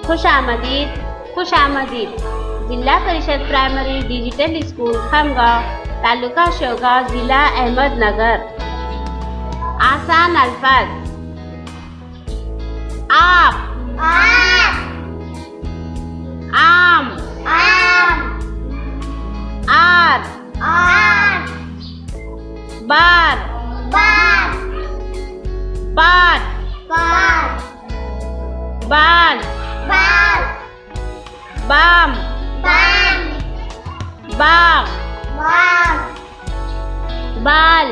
खुशामदीद खुशामदीद जिल्हा परिषद primary digital school Khamgaon, तालुका शेवगाव, जिल्हा अहमदनगर। आसान अल्फाज। आप आम आर बार बाट बाल बाम बाग बाल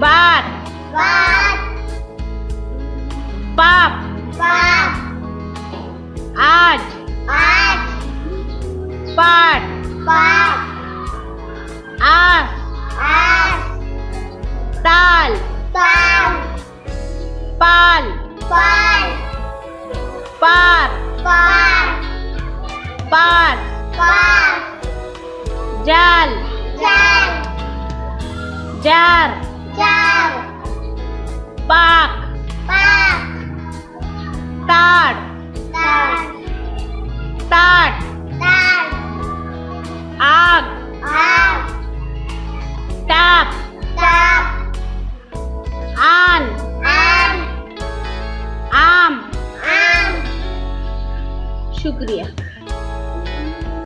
बाट पाप आज पाठ आस ताल पाल पार पार जाल जार पाक ताट ताट आग टाप आन आम शुक्रिया।